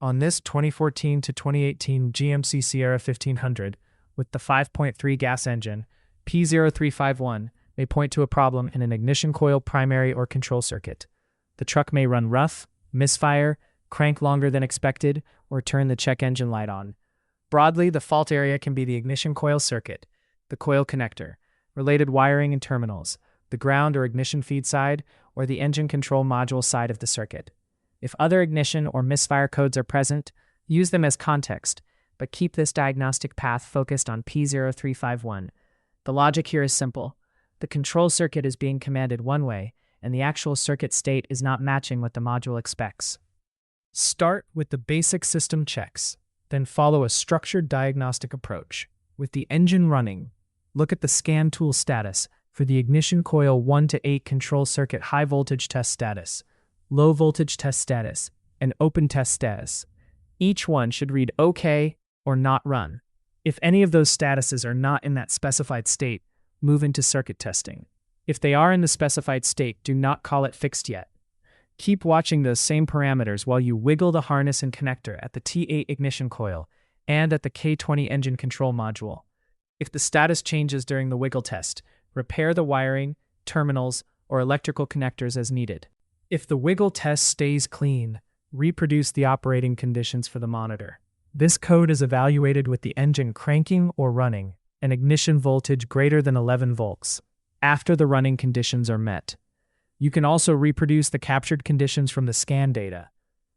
On this 2014 to 2018 GMC Sierra 1500 with the 5.3 gas engine, P0351 may point to a problem in an ignition coil primary or control circuit. The truck may run rough, misfire, crank longer than expected, or turn the check engine light on. Broadly, the fault area can be the ignition coil circuit, the coil connector, related wiring and terminals, the ground or ignition feed side, or the engine control module side of the circuit. If other ignition or misfire codes are present, use them as context, but keep this diagnostic path focused on P0351. The logic here is simple. The control circuit is being commanded one way, and the actual circuit state is not matching what the module expects. Start with the basic system checks, then follow a structured diagnostic approach. With the engine running, look at the scan tool status for the ignition coil 1 to 8 control circuit high voltage test status, low voltage test status, and open test status. Each one should read OK or not run. If any of those statuses are not in that specified state, move into circuit testing. If they are in the specified state, do not call it fixed yet. Keep watching those same parameters while you wiggle the harness and connector at the T8 ignition coil and at the K20 engine control module. If the status changes during the wiggle test, repair the wiring, terminals, or electrical connectors as needed. If the wiggle test stays clean, reproduce the operating conditions for the monitor. This code is evaluated with the engine cranking or running, an ignition voltage greater than 11 volts, after the running conditions are met. You can also reproduce the captured conditions from the scan data.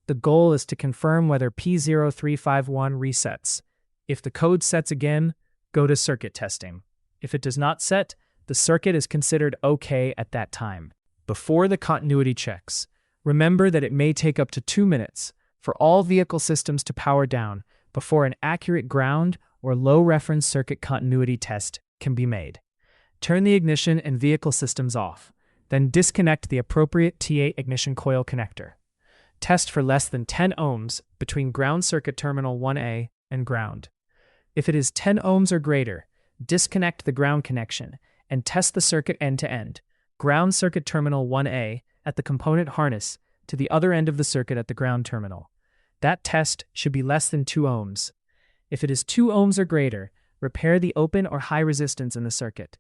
The goal is to confirm whether P0351 resets. If the code sets again, go to circuit testing. If it does not set, the circuit is considered OK at that time. Before the continuity checks, remember that it may take up to 2 minutes for all vehicle systems to power down before an accurate ground or low reference circuit continuity test can be made. Turn the ignition and vehicle systems off, then disconnect the appropriate T8 ignition coil connector. Test for less than 10 ohms between ground circuit terminal 1A and ground. If it is 10 ohms or greater, disconnect the ground connection and test the circuit end-to-end, ground circuit terminal 1A at the component harness to the other end of the circuit at the ground terminal. That test should be less than 2 ohms. If it is 2 ohms or greater, repair the open or high resistance in the circuit.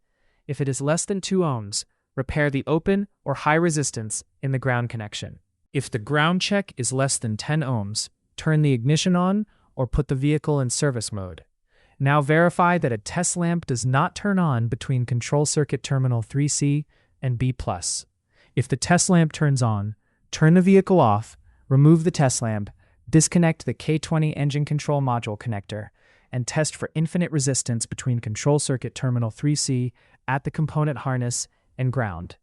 If it is less than 2 ohms, repair the open or high resistance in the ground connection. If the ground check is less than 10 ohms, turn the ignition on or put the vehicle in service mode. Now verify that a test lamp does not turn on between control circuit terminal 3C and B+. If the test lamp turns on, turn the vehicle off, remove the test lamp, disconnect the K20 engine control module connector, and test for infinite resistance between control circuit terminal 3C at the component harness and ground.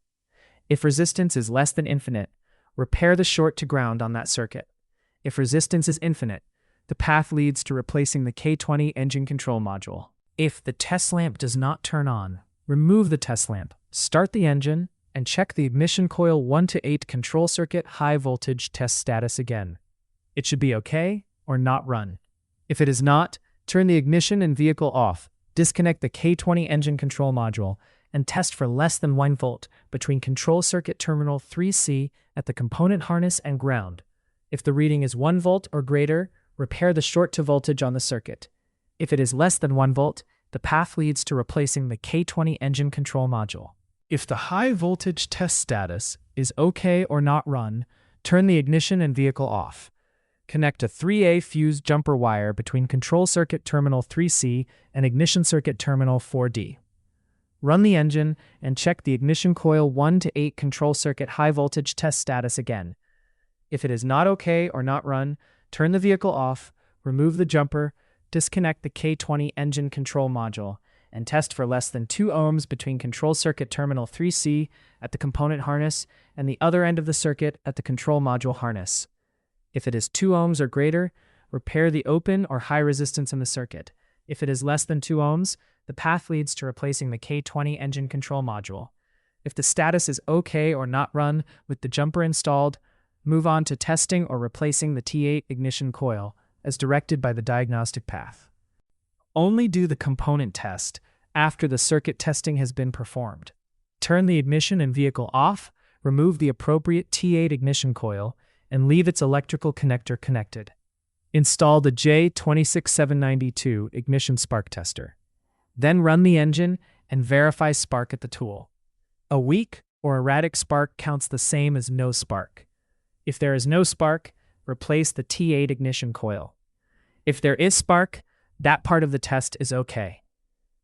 If resistance is less than infinite, repair the short to ground on that circuit. If resistance is infinite, the path leads to replacing the K20 engine control module. If the test lamp does not turn on, remove the test lamp, start the engine, and check the ignition coil 1 to 8 control circuit high voltage test status again. It should be OK or not run. If it is not, turn the ignition and vehicle off, disconnect the K20 engine control module, and test for less than 1 volt between control circuit terminal 3C at the component harness and ground. If the reading is 1 volt or greater, repair the short to voltage on the circuit. If it is less than 1 volt, the path leads to replacing the K20 engine control module. If the high voltage test status is OK or not run, turn the ignition and vehicle off. Connect a 3A fused jumper wire between control circuit terminal 3C and ignition circuit terminal 4D. Run the engine and check the ignition coil 1 to 8 control circuit high voltage test status again. If it is not OK or not run, turn the vehicle off, remove the jumper, disconnect the K20 engine control module, and test for less than 2 ohms between control circuit terminal 3C at the component harness and the other end of the circuit at the control module harness. If it is 2 ohms or greater, repair the open or high resistance in the circuit. If it is less than 2 ohms, the path leads to replacing the K20 engine control module. If the status is OK or not run with the jumper installed, move on to testing or replacing the T8 ignition coil as directed by the diagnostic path. Only do the component test after the circuit testing has been performed. Turn the ignition and vehicle off, remove the appropriate T8 ignition coil, and leave its electrical connector connected. Install the J26792 ignition spark tester. Then run the engine and verify spark at the tool. A weak or erratic spark counts the same as no spark. If there is no spark, replace the T8 ignition coil. If there is spark, that part of the test is okay.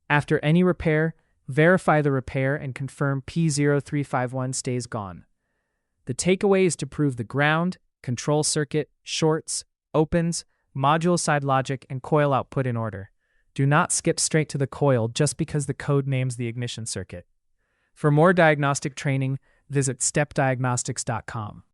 After any repair, verify the repair and confirm P0351 stays gone. The takeaway is to prove the ground, control circuit, shorts, opens, module side logic, and coil output in order. Do not skip straight to the coil just because the code names the ignition circuit. For more diagnostic training, visit stepdiagnostics.com.